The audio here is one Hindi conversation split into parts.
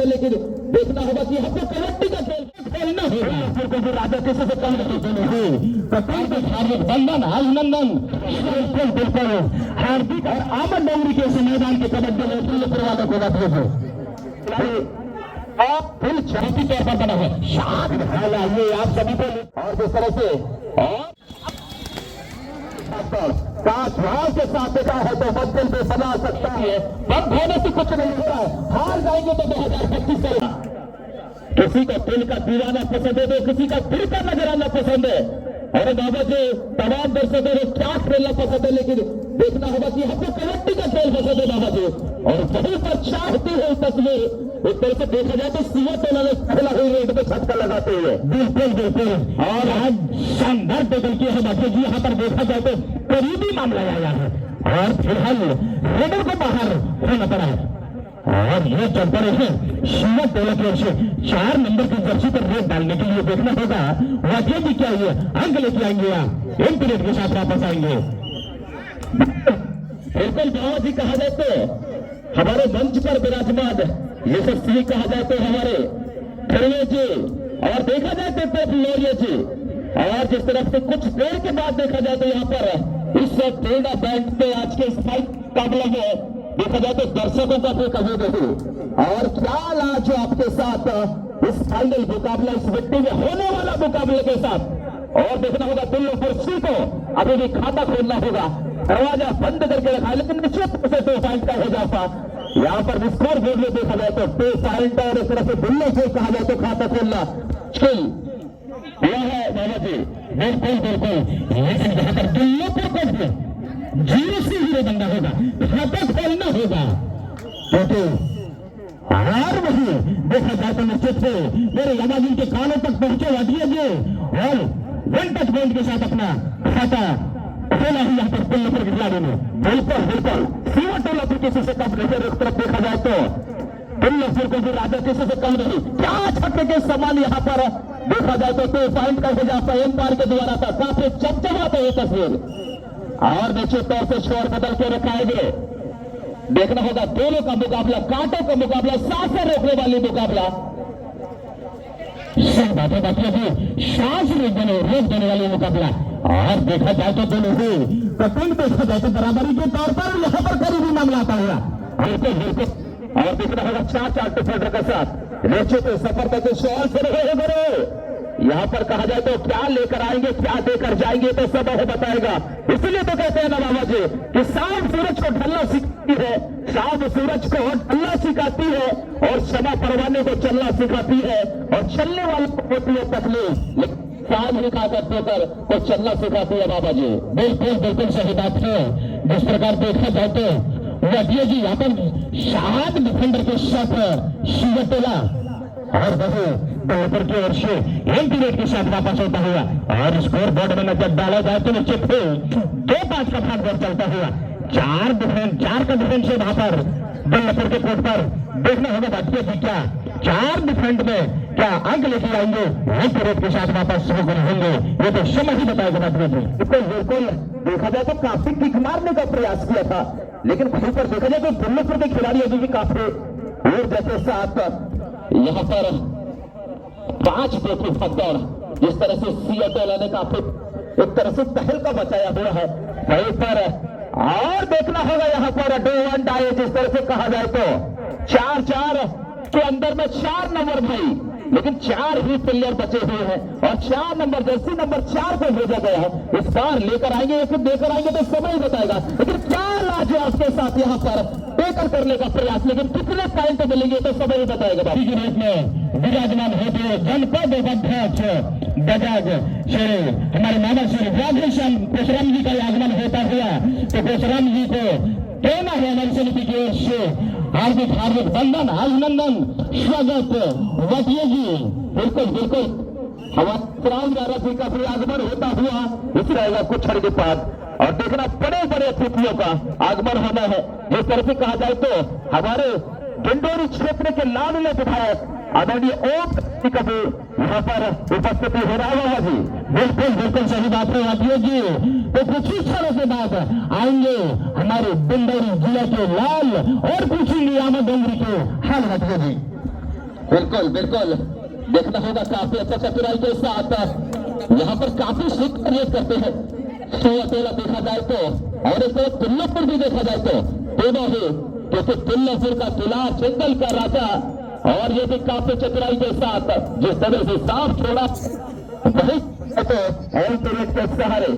है, लेकिन देखना होगा कि हमको कबड्डी का खेल खेलना होगा। फिर को राजा किसी से कम नहीं प्रत्येक हार्दिक बंधन अभिनंदन बिल्कुल बिल्कुल हार्दिक और आमद डोंगरी के मैदान के कबड्डी में फिर वालों को बात भेजो और फिर चौथी तौर पर बना है शाद ये आप सभी को और जिस तरह से और काश भाव के साथ देखा है तो मंजिल पे बना सकता है, बंद होने से कुछ नहीं होता है। हार जाएंगे तो 2025 चलेगा। किसी का दिल का दीवाना पसंद है तो किसी का दिल का नजराना पसंद है। अरे बाबा जी तमाम दर्शकों को क्या खेलना पसंद है, लेकिन देखना होगा कि हमको कबड्डी का खेल पसंद है बाबा जी। और वहीं पर चाहती है तस्वीर एक तरह से देखा जाए तो सीमा टोला ने खेला हुई रेड में छक्का लगाते हुए बिल्कुल बिल्कुल। और आज शानदार टेकल किया है बाबू जी। यहाँ पर देखा जाए तो करीबी मामला आया है और फिलहाल रेडर को बाहर होना पड़ा है। और ये चल पड़े हैं शिवा टोला की ओर से 4 नंबर की जर्सी पर रेड डालने के लिए। देखना होगा वाकई जी क्या हुए अंक लेके आएंगे या एक पीरियड के साथ वापस आएंगे। बिल्कुल बाबा जी कहा जाए तो हमारे मंच पर विराजमान यशस्वी कहा जाए तो हमारे खड़े जी और देखा जाए तो लोरिया जी। और जिस तरफ से कुछ देर के बाद देखा जाए तो यहाँ पर इस टूर्ना बैंक पे आज के स्पाइक मुकाबले में देखा जाए तो दर्शकों का भी कभी नहीं। और क्या आज आपके साथ इस फाइनल मुकाबला इस मिट्टी में होने वाला मुकाबले के साथ। और देखना होगा दिल्ली कुर्सी को अभी भी खाता खोलना होगा, दरवाजा बंद करके रखा है, लेकिन निश्चित रूप से 2 पॉइंट का हो जाता। यहाँ पर स्कोर बोर्ड में देखा जाए तो 2 पॉइंट और इस तरह से दिल्ली से कहा जाए तो खाता खोलना खेल यह है बाबा जी। बिल्कुल बिल्कुल, लेकिन जहां पर दिल्ली को 0 से 0 बनना होगा, खाता खोलना होगा, क्योंकि हार वही देखा जाए तो निश्चित से मेरे यमाजी के कानों तक पहुंचे वादिया जी और 1 टच पॉइंट के साथ अपना खाता खोला ही यहाँ पर दिल्ली के खिलाड़ी ने। बिल्कुल बिल्कुल सीमा टोला भी किसी से कम नहीं। एक तरफ देखा जाए तो दिल्ली को भी राजा किसी से कम नहीं। क्या छक्के के समान यहाँ पर देखा जाए तो 2 पॉइंट का हो जाता है एम्पायर के द्वारा था। काफी चमचमाते हुए तस्वीर और निश्चित तौर से शोर बदल के रखाएंगे। देखना होगा दोनों का मुकाबला, कांटों का मुकाबला, सांसें रोकने वाली मुकाबला, सांस रोक देने वाली मुकाबला। और देखा जाए तो दोनों ही प्रसंग देखा जाए तो बराबरी के तौर पर यहाँ पर करीबी मामला आता हुआ बिल्कुल बिल्कुल। और देखना होगा 4 डिफेंडर के साथ निश्चित सफर तक शॉल से रहे। यहाँ पर कहा जाए तो क्या लेकर आएंगे क्या देकर जाएंगे तो सब है बताएगा। इसलिए तो कहते हैं ना बाबा जी कि शाम सूरज को ढलना सिखाती है, शाम सूरज को ढलना सिखाती है और क्षमा परवाने को चलना सिखाती है और चलने वालों को होती है तकलीफ, शाम ही खाकर देकर को चलना सिखाती है बाबा जी। बिल्कुल बिल्कुल सही बात है। जिस प्रकार देखा जाए तो वादिया जी यहाँ पर शाद डिफेंडर के साथ शिवा टोला और वही दोपहर की ओर से 1 पीरियड के साथ वापस होता हुआ। और स्कोर बोर्ड में नजर डाला जाए तो निश्चित ही 2-5 का भाग चलता हुआ 4 का डिफेंस है वहां पर दिल्ली के कोर्ट पर। देखना होगा भारतीय जी क्या 4 डिफेंड में क्या अंक लेके आएंगे, 1 पीरियड के साथ वापस होंगे, ये तो समय ही बताएगा भारतीय जी। बिल्कुल बिल्कुल देखा जाए तो काफी किक मारने का प्रयास किया था, लेकिन वहीं पर देखा जाए तो दिल्लीपुर के खिलाड़ी अभी भी काफी ऊर्जा के साथ यहाँ पर 5 बेटी फकौर जिस तरह से सीए टोला ने काफी एक तरह से पहल का बचाया हुआ है वहीं पर। और देखना होगा यहाँ पर 2-1 डाई जिस तरह से कहा जाए तो 4-4 के अंदर में 4 नंबर भाई, लेकिन 4 ही प्लेयर बचे हुए हैं और 4 नंबर जर्सी नंबर 4 को भेजा गया है। इस बार लेकर आएंगे या फिर देकर आएंगे तो समय ही बताएगा, लेकिन क्या लाजवाब के साथ यहाँ पर टेकल करने का प्रयास, लेकिन कितने पॉइंट मिलेंगे तो समय ही बताएगा। विराजमान होते जनपद अध्यक्ष बजाज श्री हमारे मामा श्री राधेश्याम परशुराम जी का आगमन होता हुआ तो परशुराम जी को प्रेरणा है हमारी समिति की ओर से हार्दिक हार्दिक वंदन अभिनंदन स्वागत वादिया जी। बिल्कुल बिल्कुल हमारे राम दारा जी का भी आगमन होता हुआ इस रहेगा कुछ क्षण के बाद। और देखना बड़े बड़े अतिथियों का आगमन होना है। जिस तरह से कहा जाए तो हमारे डिंडोरी क्षेत्र के लाडले विधायक आदरणीय ओम कभी यहाँ पर उपस्थिति हो रहा है जी। बिल्कुल बिल्कुल सही बात है वादिया जी। तो कुछ ही क्षणों के बाद आएंगे हमारे डिंडोरी जिला के लाल और पूछेंगे आमद डोंगरी के हाल वादिया जी। बिल्कुल बिल्कुल देखना होगा काफी अच्छा चतुराई के साथ यहाँ पर काफी सीख क्रिएट करते हैं। तो अकेला देखा जाए तो और एक तरफ तिल्लापुर भी देखा जाए तो दोनों ही, क्योंकि तिल्लापुर का किला जंगल का राजा और ये भी काफी चतुराई के साथ जिस तरह से साफ छोड़ा बहुत के सहारे।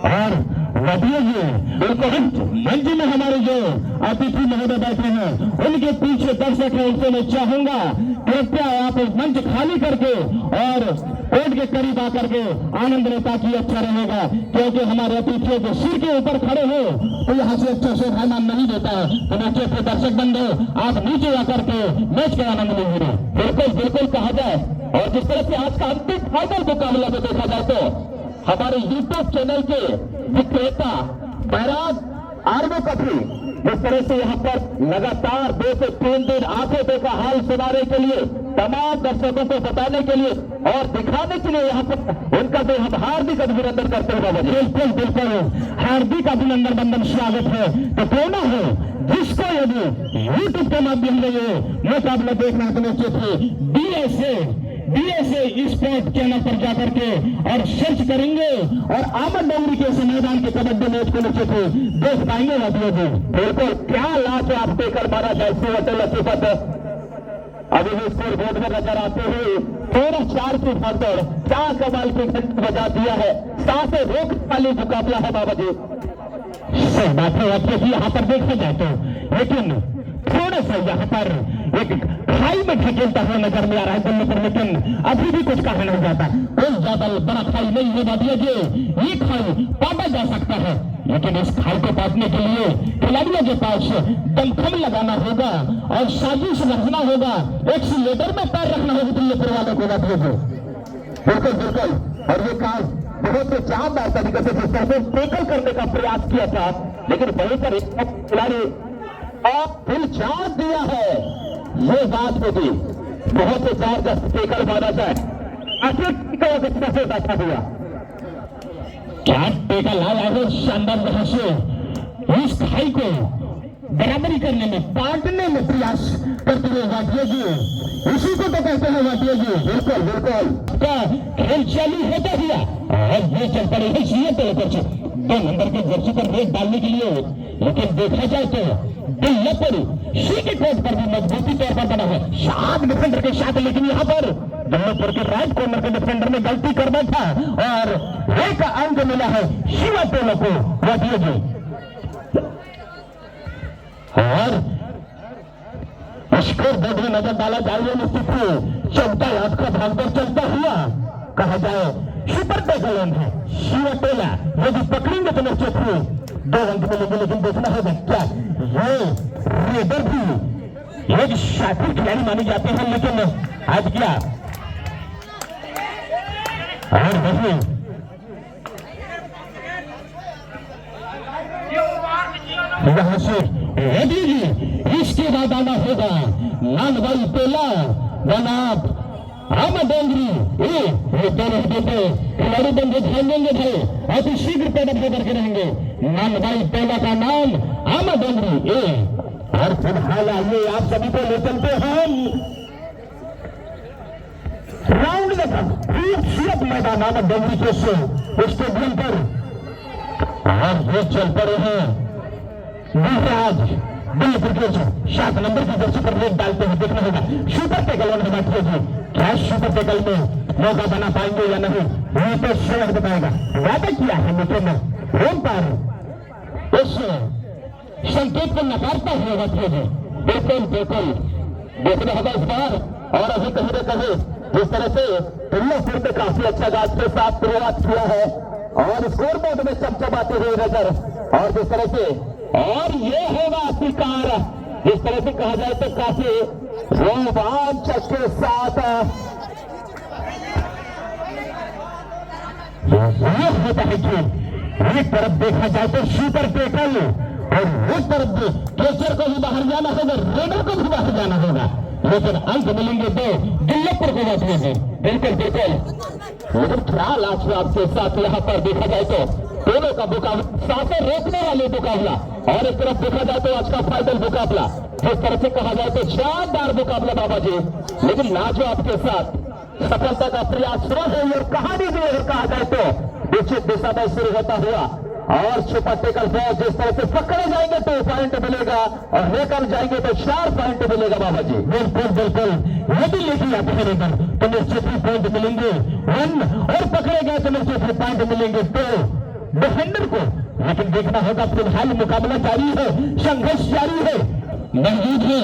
और वधिया जी बिल्कुल मंच में हमारे जो अतिथि महोदय बैठे हैं उनके पीछे दर्शक है, उनसे मैं चाहूंगा कृपया आप मंच खाली करके और पेट के करीब आकर के आनंद लेता की अच्छा रहेगा, क्योंकि हमारे अतिथियों के सिर के ऊपर खड़े हो तो यहाँ से अच्छा शोभामान नहीं देता है। तो नीचे के दर्शक बंधु आप नीचे आकर के मैच का आनंद लीजिए। बिल्कुल बिल्कुल कहा जाए। और जिस तरह से आज का अंतिम फाइनल मुकाबला में देखा जाए तो हमारे यूट्यूब चैनल के विक्रेता बैराज आर्मो कफी जिस तरह से यहाँ पर लगातार 2 से 3 दिन आंखों का हाल सुनाने के लिए, तमाम दर्शकों को बताने के लिए और दिखाने के लिए यहाँ पर उनका तो हम हार्दिक अभिनंदन करते हैं बाबा। बिल्कुल बिल्कुल हार्दिक अभिनंदन बंदन स्वागत है। तो दोनों हो जिसको यदि यूट्यूब के माध्यम से ये मुकाबला देखना तो निश्चित DSA स्पोर्ट चैनल पर जाकर के और सर्च करेंगे और आमद डोंगरी के मैदान के कबड्डी मैच को निश्चित देख पाएंगे। बिल्कुल क्या लाजवाब देकर मारा जाए होटल लतीफत अभी भी स्कोर बोर्ड में नजर आते हुए 13-4 की फरदौड़ क्या कमाल की घंटी बजा दिया है। सांसें रोक वाली मुकाबला है बाबा जी। सही बात है कि यहाँ पर देखा जाए तो, लेकिन थोड़ा सा यहाँ पर एक खाई में ढकेलता हुआ नजर में आ रहा है दिल्ली पर, लेकिन अभी भी कुछ कहा नहीं जाता। कोई ज्यादा बड़ा खाई नहीं है बात ये खाई पाटा जा सकता है, लेकिन इस खाई को पाटने के लिए खिलाड़ियों के पास दमखम लगाना होगा और साजिश रखना होगा, एक्सीलेटर में पैर रखना होगा दिल्लीपुर वालों को बात ये। बिल्कुल बिल्कुल। और ये काम बहुत ही शानदार तरीके से टेकल करने का प्रयास किया था, लेकिन वहीं पर एक खिलाड़ी और दिल चार दिया है। ये बात होगी बहुत ही जबरदस्त टेकल मारा जाए। अच्छा बैठा हुआ क्या टेकल आया है शानदार वहां से इस खाई को बराबरी करने में, पाटने में प्रयास करते हुए वाटिया जी, इसी को तो कहते हैं वाटिया जी। बिल्कुल बिल्कुल क्या खेल चालू होता हुआ और ये चल पड़े है सीए पे लेकर 2 नंबर के जर्सी पर रेट डालने के लिए, लेकिन देखा जाए तो दिल्लीपुर सी के कोर्ट पर भी मजबूती तौर पर बना है 7 डिफेंडर के साथ, लेकिन यहाँ पर दिल्लीपुर के राइट कॉर्नर के डिफेंडर ने गलती कर बैठा और एक अंक मिला है शिवा टोलो को वाटिया जी। और स्कोर बोर्ड में नजर डाला जाए निश्चित ही चलता हाथ का भागदौड़ चलता हुआ कहा जाए सुपर टैकल है शिवा टोला, यदि पकड़ेंगे तो निश्चित ही 2 अंक मिलेंगे। लेकिन देखना होगा क्या ये रेडर भी एक शातिर खिलाड़ी माने जाते हैं, लेकिन आज क्या और वही यहाँ से रेडी जी इसके बाद आना होगा लालबाई टोला बनाब आमद डोंगरी। ये दोनों बेटे खिलाड़ी बंदे ध्यान देंगे भाई, अति शीघ्र पैदा करके रहेंगे। लालबाई टोला का नाम आमद डोंगरी और फिलहाल आइए आप सभी को ले चलते हैं राउंड खूबसूरत मैदान आमद डोंगरी के स्टेडियम पर। और ये चल पड़े हैं आज दिल्लीपुर के 7 नंबर की जर्सी पर रेट डालते हैं। देखना होगा सुपर टैकल में बैठिए जी, क्या सुपर टैकल में मौका बना पाएंगे या नहीं, ये तो शेयर बताएगा। वादा किया है लेकिन होम पर उस संकेत को नकारता हुआ बैठिए जी। बिल्कुल बिल्कुल देखना होगा इस बार। और अभी कहीं न कहीं जिस तरह से दिल्लीपुर में काफी अच्छा गाज के साथ शुरुआत किया है और स्कोर बोर्ड में चमचमाते हुए नजर, और जिस तरह से और ये होगा शिकार जिस तरह से कहा जाए तो काफी रोमांचक के साथ ये होता है कि एक तरफ देखा जाए तो सुपर टैकल और एक तरफ भी केचर को भी बाहर जाना होगा, रेडर को भी बाहर जाना होगा, लेकिन अंक मिलेंगे 2 दिल्लीपुर को बात। बिल्कुल बिल्कुल। लेकिन ख्याल आपके साथ यहाँ पर देखा जाए तो दोनों का मुकाबला, सांसें रोकने वाले मुकाबला। और एक तरफ देखा जाए तो आज का फाइनल मुकाबला जिस तरह से कहा जाए तो शानदार मुकाबला बाबा जी, लेकिन नाजो आपके साथ सफलता का प्रयास शुरू हुई और कहानी भी अगर कहा जाए तो निश्चित दिशा में शुरू होता हुआ और छुपा टेकल बॉल जिस तरह से पकड़े जाएंगे तो पॉइंट मिलेगा और लेकर जाएंगे तो 4 पॉइंट मिलेगा बाबा जी। बिल्कुल बिल्कुल, यदि लेके आते हैं लेकर तो निश्चित ही पॉइंट मिलेंगे 1 और पकड़े गए तो निश्चित ही पॉइंट मिलेंगे 2 डिफेंडर को। लेकिन देखना होगा फिलहाल मुकाबला जारी है, संघर्ष जारी है, मौजूद है।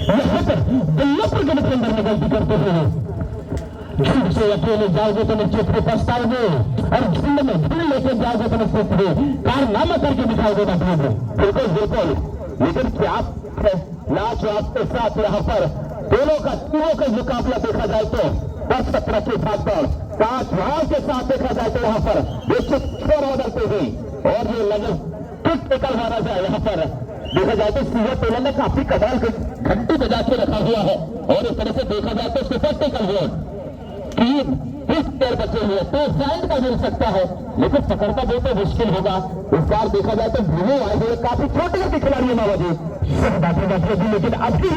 यहाँ पर बल्लभपुर के अंदर में गलती करते हैं, झुंड से अकेले जाओगे तो निश्चित ही पछताओगे और झुंड में झुंड लेके जाओगे तो निश्चित ही कारनामा करके दिखाओगे ना। बिल्कुल बिल्कुल, लेकिन क्या लाच आपके साथ यहाँ पर दोनों का मुकाबला देखा जाए तो 10-17 की भागदौड़ 5 भाव के साथ देखा जाए तो यहाँ पर निश्चित 6 ऑर्डर पे हुई और ये लगभग किक निकल मारा जाए। यहाँ पर देखा जाए तो सीवर टेलर ने काफी कमाल घंटी बजा के रखा हुआ है और इस तरह से देखा जाए तो सुपर टेकल बोर्ड 3 पैर बचे हुए तो साइड का मिल सकता है, लेकिन पकड़ना बहुत मुश्किल होगा। इस बार देखा जाए तो भूमो आए हुए काफी छोटे छोटे खिलाड़ी है बाबा जी, लेकिन अभी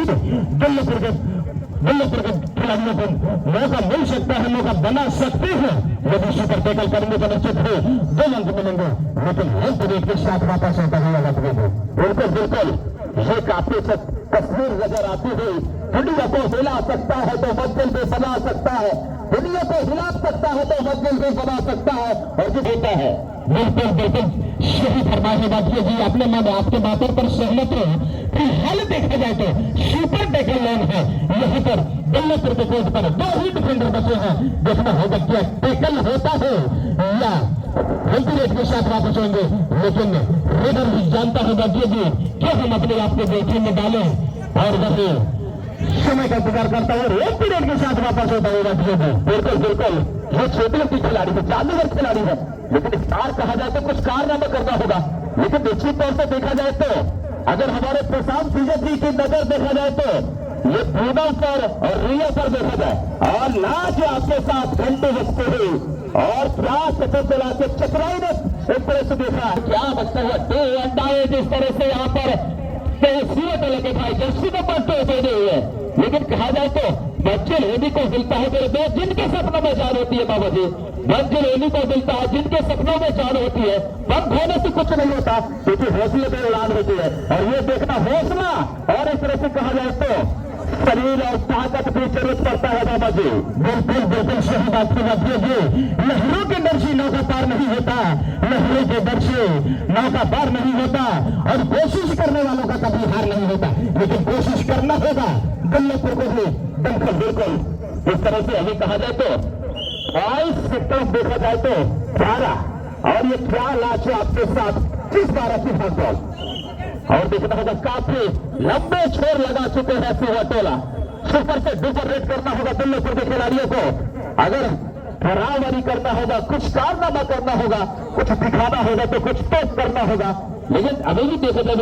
बल्लभपुर के खिलाड़ियों को मौका मिल सकता है, मौका बना सकते हैं यदि सुपर टेकल करने का निश्चित है 2 अंक मिलेंगे, लेकिन हेल्थ रेट के साथ वापस होता हुआ। बिल्कुल बिल्कुल, ये काफी तस्वीर नजर आती हुई दुनिया को हिला सकता है तो मंजिल पे बना सकता है, दुनिया को हिला सकता है तो मंजिल पे बना सकता है और जो देता है। बिल्कुल बिल्कुल सही फरमाइश बाकी जी, आपने मैं आपके बातों पर सहमत हूँ। फिलहाल देखा जाए तो सुपर टेकल लोन है यहाँ पर बल्लभपुर के कोर्ट पर 2 ही डिफेंडर बचे हैं। देखना होगा क्या टेकल होता है या हेल्थ रेट के साथ वापस होंगे, लेकिन रेडर भी जानता होगा जी कि हम अपने आप को जोखिम में डालें और वही समय का इंतजार करता है रेड पीरियड के साथ वापस होता होगा। बिल्कुल बिल्कुल, ये छोटे की खिलाड़ी है, जानवर खिलाड़ी है, लेकिन स्टार कहा जाए तो कुछ कारनामा करना होगा। लेकिन निश्चित तौर से देखा जाए तो अगर हमारे प्रशांत सिंह जी की नजर देखा जाए तो ये पूनम पर और रिया पर देखा जाए और नाच आपके साथ घंटे बजते हुए और क्या सफर चला के चतुराई ने इस तरह से देखा क्या बचता हुआ 2 अंडाए जिस तरह से यहाँ पर सूरत लगे भाई जर्सी नंबर 2 दे हुए। लेकिन कहा जाए तो मंजिल होने को मिलता है मेरे दोस्त जिनके सपनों में जान होती है बाबा जी, मंजिल होने को मिलता है जिनके सपनों में जान होती है, बंद होने से कुछ नहीं होता क्योंकि हौसले में उड़ान होती है। और ये देखना हौसला और इस तरह से कहा जाए तो शरीर और ताकत की जरूरत पड़ता है बाबा जी। बिल्कुल बिल्कुल सही बात की बात है। लहरों के डर से नौका पार नहीं होता, लहरों के डर से नौका पार नहीं होता और कोशिश करने वालों का कभी हार नहीं होता, लेकिन कोशिश करना होगा बल्लभपुर को भी। बिल्कुल बिल्कुल, इस तरह से अभी कहा जाए तो 22 की तरफ देखा जाए तो 12 और ये क्या लाच आपके साथ 30-12 की भागदौड़ और देखना होगा काफी लंबे छोर लगा चुके हैं सिवा टोला। सुपर से डुपर रेट करना होगा बल्लभपुर के खिलाड़ियों को, अगर बराबरी करना होगा, कुछ कारनामा करना होगा, कुछ दिखाना होगा तो कुछ तो करना होगा। लेकिन अभी भी देखा जाए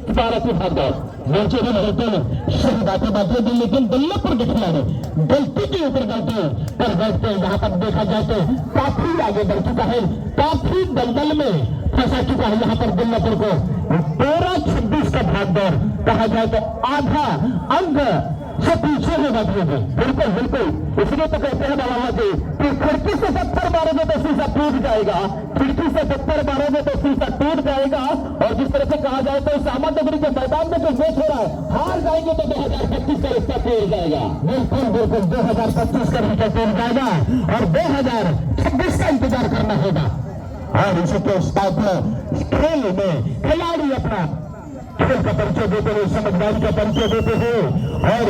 12 की भागदौड़ नीचे भी रहते हैं, सही बातें दी, लेकिन बल्लभपुर के खिलाड़ी गलती के ऊपर गलती कर बैठते हैं। यहाँ पर देखा जाए तो काफी आगे बढ़ चुका है, काफी दलदल में फंसा चुका है यहाँ पर बल्लभपुर को। 13-26 का भागदौड़ कहा जाए तो आधा अंग से पीछे में बदलेगी। बिल्कुल बिल्कुल, इसलिए तो कहते हैं बाबा जी कि खिड़की से 70 मारोगे तो शीशा टूट जाएगा, खिड़की से 70 मारोगे तो शीशा टूट जाएगा। और जिस तरह से कहा जाए तो सामान्य के मैदान में जो मैच हो रहा है, हार जाएंगे तो 2025 का रिश्ता टूट जाएगा। बिल्कुल बिल्कुल, 2025 का रिश्ता टूट जाएगा और 2026 का इंतजार करना होगा। और इसी के साथ खेल में खिलाड़ी अपना खेल का परिचय देते हुए, समझदारी का परिचय देते हुए और